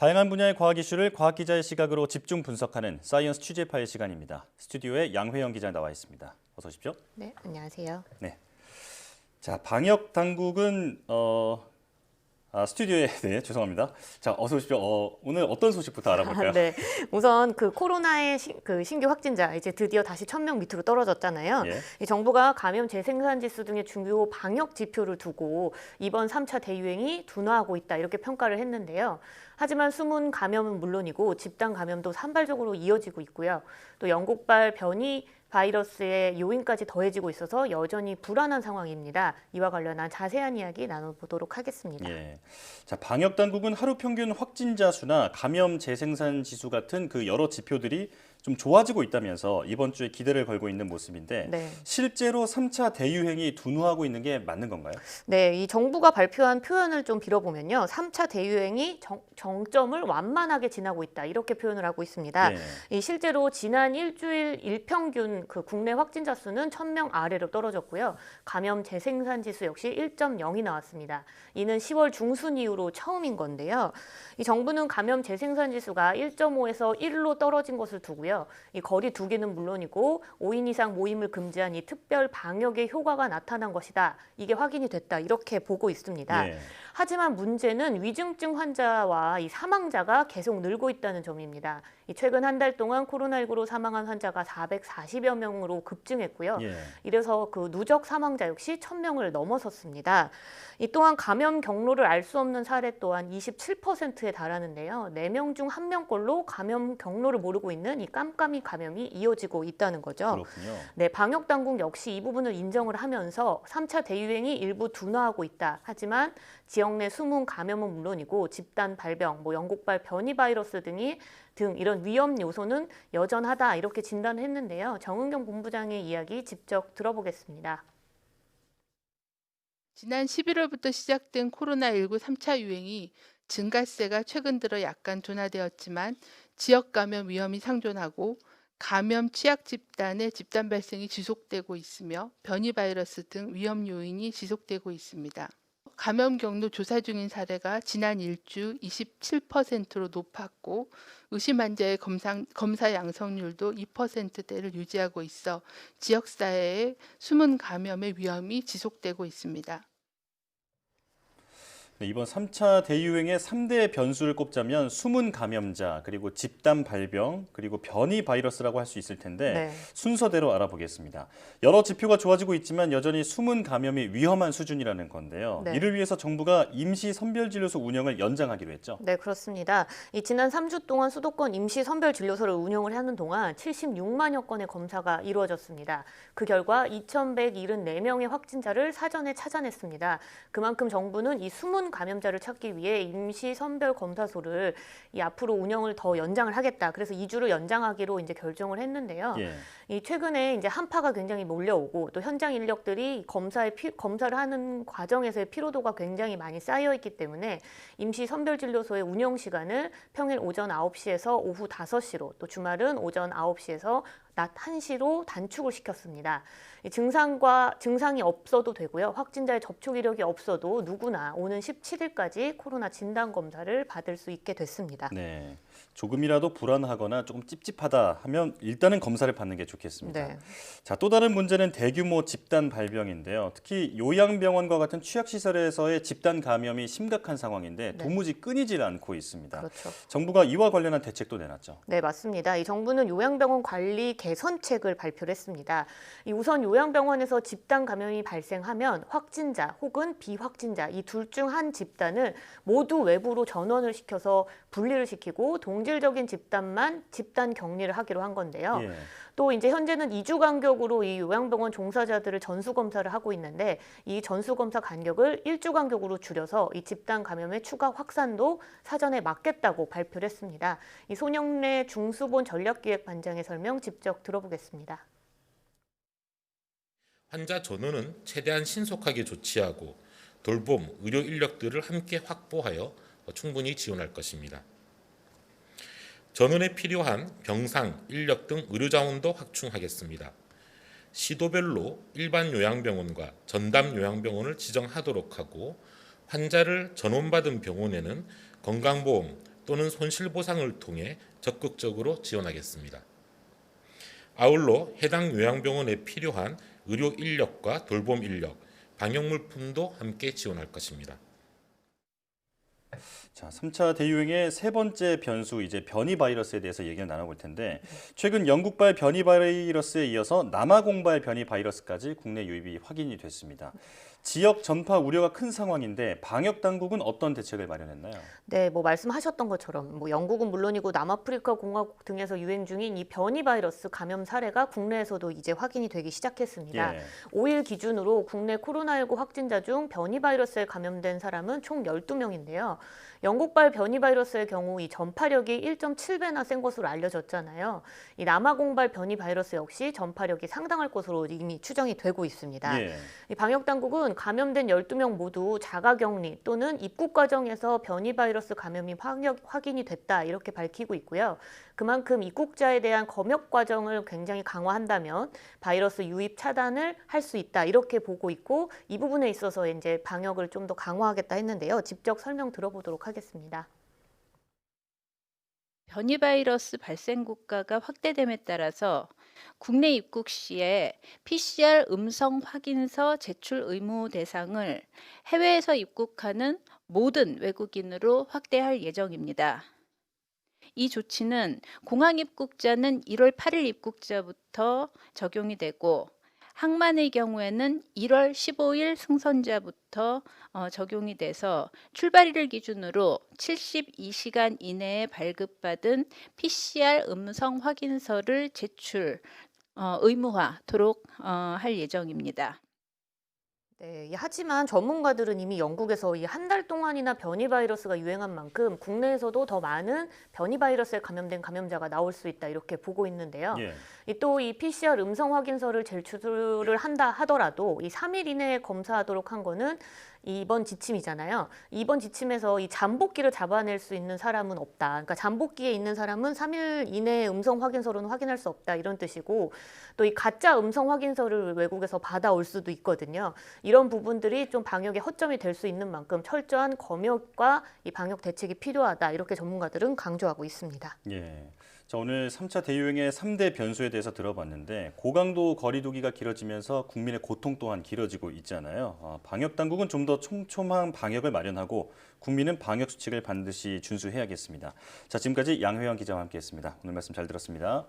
다양한 분야의 과학 이슈를 과학 기자의 시각으로 집중 분석하는 사이언스 취재 파일 시간입니다. 스튜디오에 양회영 기자 나와 있습니다. 어서 오십시오. 네, 안녕하세요. 네. 자, 방역 당국은 스튜디오에 네, 죄송합니다. 자, 어서 오십시오. 오늘 어떤 소식부터 알아볼까요? 네, 우선 그 코로나의 신규 확진자 이제 드디어 다시 1,000명 밑으로 떨어졌잖아요. 예. 이 정부가 감염 재생산 지수 등의 중요 방역 지표를 두고 이번 3차 대유행이 둔화하고 있다 이렇게 평가를 했는데요. 하지만 숨은 감염은 물론이고 집단 감염도 산발적으로 이어지고 있고요. 또 영국발 변이 바이러스의 요인까지 더해지고 있어서 여전히 불안한 상황입니다. 이와 관련한 자세한 이야기 나눠보도록 하겠습니다. 예. 자, 방역 당국은 하루 평균 확진자 수나 감염 재생산 지수 같은 그 여러 지표들이 좀 좋아지고 있다면서 이번 주에 기대를 걸고 있는 모습인데 네. 실제로 3차 대유행이 둔화하고 있는 게 맞는 건가요? 네, 이 정부가 발표한 표현을 좀 빌어보면요. 3차 대유행이 정점을 완만하게 지나고 있다. 이렇게 표현을 하고 있습니다. 예. 이 실제로 지난 일주일 일평균 그 국내 확진자 수는 1,000명 아래로 떨어졌고요. 감염 재생산 지수 역시 1.0이 나왔습니다. 이는 10월 중순 이후로 처음인 건데요. 이 정부는 감염 재생산 지수가 1.5에서 1로 떨어진 것을 두고요. 이 거리 두기는 물론이고 5인 이상 모임을 금지한 이 특별 방역의 효과가 나타난 것이다. 이게 확인이 됐다. 이렇게 보고 있습니다. 예. 하지만 문제는 위중증 환자와 이 사망자가 계속 늘고 있다는 점입니다. 이 최근 한 달 동안 코로나19로 사망한 환자가 440여 명으로 급증했고요. 예. 이래서 그 누적 사망자 역시 1,000명을 넘어섰습니다. 이 또한 감염 경로를 알 수 없는 사례 또한 27%에 달하는데요. 4명 중 1명꼴로 감염 경로를 모르고 있는 이 깜깜이 감염이 이어지고 있다는 거죠. 그렇군요. 네, 방역 당국 역시 이 부분을 인정을 하면서 3차 대유행이 일부 둔화하고 있다. 하지만 지역 내 숨은 감염은 물론이고 집단 발병, 영국발 변이 바이러스 등 이런 위험 요소는 여전하다 이렇게 진단했는데요. 정은경 본부장의 이야기 직접 들어보겠습니다. 지난 11월부터 시작된 코로나19 3차 유행이 증가세가 최근 들어 약간 둔화되었지만 지역 감염 위험이 상존하고 감염 취약 집단의 집단 발생이 지속되고 있으며 변이 바이러스 등 위험 요인이 지속되고 있습니다. 감염 경로 조사 중인 사례가 지난 일주 27%로 높았고 의심 환자의 검사 양성률도 2%대를 유지하고 있어 지역사회의 숨은 감염의 위험이 지속되고 있습니다. 네, 이번 3차 대유행의 3대 변수를 꼽자면 숨은 감염자, 그리고 집단 발병, 그리고 변이 바이러스라고 할 수 있을 텐데 네. 순서대로 알아보겠습니다. 여러 지표가 좋아지고 있지만 여전히 숨은 감염이 위험한 수준이라는 건데요. 네. 이를 위해서 정부가 임시 선별진료소 운영을 연장하기로 했죠. 네, 그렇습니다. 이 지난 3주 동안 수도권 임시 선별 진료소를 운영을 하는 동안 76만여 건의 검사가 이루어졌습니다. 그 결과 2,174명의 확진자를 사전에 찾아냈습니다. 그만큼 정부는 이 숨은 감염자를 찾기 위해 임시 선별 검사소를 앞으로 운영을 더 연장을 하겠다. 그래서 2주를 연장하기로 이제 결정을 했는데요. 예. 이 최근에 이제 한파가 굉장히 몰려오고 또 현장 인력들이 검사를 하는 과정에서의 피로도가 굉장히 많이 쌓여 있기 때문에 임시 선별진료소의 운영 시간을 평일 오전 9시에서 오후 5시로 또 주말은 오전 9시에서 낮 1시로 단축을 시켰습니다. 증상이 없어도 되고요. 확진자의 접촉 이력이 없어도 누구나 오는 17일까지 코로나 진단 검사를 받을 수 있게 됐습니다. 네. 조금이라도 불안하거나 조금 찝찝하다 하면 일단은 검사를 받는 게 좋겠습니다. 네. 자, 또 다른 문제는 대규모 집단 발병인데요. 특히 요양병원과 같은 취약시설에서의 집단 감염이 심각한 상황인데 네. 도무지 끊이질 않고 있습니다. 그렇죠. 정부가 이와 관련한 대책도 내놨죠. 네, 맞습니다. 이 정부는 요양병원 관리 개선책을 발표를 했습니다. 우선 요양병원에서 집단 감염이 발생하면 확진자 혹은 비확진자 이 둘 중 한 집단을 모두 외부로 전원을 시켜서 분리를 시키고 동질적인 집단만 집단 격리를 하기로 한 건데요. 예. 또 이제 현재는 2주 간격으로 이 요양병원 종사자들을 전수 검사를 하고 있는데 이 전수 검사 간격을 1주 간격으로 줄여서 이 집단 감염의 추가 확산도 사전에 막겠다고 발표를 했습니다. 이 손영래 중수본 전략기획반장의 설명 직접 들어보겠습니다. 환자 전원은 최대한 신속하게 조치하고 돌봄, 의료 인력들을 함께 확보하여 충분히 지원할 것입니다. 전원에 필요한 병상, 인력 등 의료 자원도 확충하겠습니다. 시도별로 일반 요양병원과 전담 요양병원을 지정하도록 하고 환자를 전원받은 병원에는 건강보험 또는 손실보상을 통해 적극적으로 지원하겠습니다. 아울러 해당 요양병원에 필요한 의료 인력과 돌봄 인력, 방역물품도 함께 지원할 것입니다. 자, 3차 대유행의 세 번째 변수 이제 변이 바이러스에 대해서 얘기를 나눠볼 텐데 최근 영국발 변이 바이러스에 이어서 남아공발 변이 바이러스까지 국내 유입이 확인이 됐습니다. 지역 전파 우려가 큰 상황인데 방역 당국은 어떤 대책을 마련했나요? 네, 뭐 말씀하셨던 것처럼 뭐 영국은 물론이고 남아프리카 공화국 등에서 유행 중인 이 변이 바이러스 감염 사례가 국내에서도 이제 확인이 되기 시작했습니다. 예. 5일 기준으로 국내 코로나19 확진자 중 변이 바이러스에 감염된 사람은 총 12명인데요. 영국발 변이 바이러스의 경우 이 전파력이 1.7배나 센 것으로 알려졌잖아요. 이 남아공발 변이 바이러스 역시 전파력이 상당할 것으로 이미 추정이 되고 있습니다. 예. 이 방역 당국은 감염된 12명 모두 자가격리 또는 입국 과정에서 변이 바이러스 감염이 확인이 됐다 이렇게 밝히고 있고요. 그만큼 입국자에 대한 검역 과정을 굉장히 강화한다면 바이러스 유입 차단을 할 수 있다 이렇게 보고 있고 이 부분에 있어서 이제 방역을 좀 더 강화하겠다 했는데요. 직접 설명 들어보도록 하겠습니다. 변이 바이러스 발생 국가가 확대됨에 따라서 국내 입국 시에 PCR 음성 확인서 제출 의무 대상을 해외에서 입국하는 모든 외국인으로 확대할 예정입니다. 이 조치는 공항 입국자는 1월 8일 입국자부터 적용이 되고 항만의 경우에는 1월 15일 승선자부터 적용이 돼서 출발일을 기준으로 72시간 이내에 발급받은 PCR 음성 확인서를 제출 의무화토록 할 예정입니다. 네, 하지만 전문가들은 이미 영국에서 이 한 달 동안이나 변이 바이러스가 유행한 만큼 국내에서도 더 많은 변이 바이러스에 감염된 감염자가 나올 수 있다 이렇게 보고 있는데요. 예. 또 이 PCR 음성 확인서를 제출을 한다 하더라도 이 3일 이내에 검사하도록 한 거는 이번 지침이잖아요. 이번 지침에서 이 잠복기를 잡아낼 수 있는 사람은 없다. 그러니까 잠복기에 있는 사람은 3일 이내에 음성 확인서로는 확인할 수 없다 이런 뜻이고 또 이 가짜 음성 확인서를 외국에서 받아올 수도 있거든요. 이런 부분들이 좀 방역의 허점이 될 수 있는 만큼 철저한 검역과 이 방역 대책이 필요하다 이렇게 전문가들은 강조하고 있습니다. 예. 자, 오늘 3차 대유행의 3대 변수에 대해서 들어봤는데 고강도 거리두기가 길어지면서 국민의 고통 또한 길어지고 있잖아요. 방역 당국은 좀 더 촘촘한 방역을 마련하고 국민은 방역 수칙을 반드시 준수해야겠습니다. 자, 지금까지 양회영 기자와 함께했습니다. 오늘 말씀 잘 들었습니다.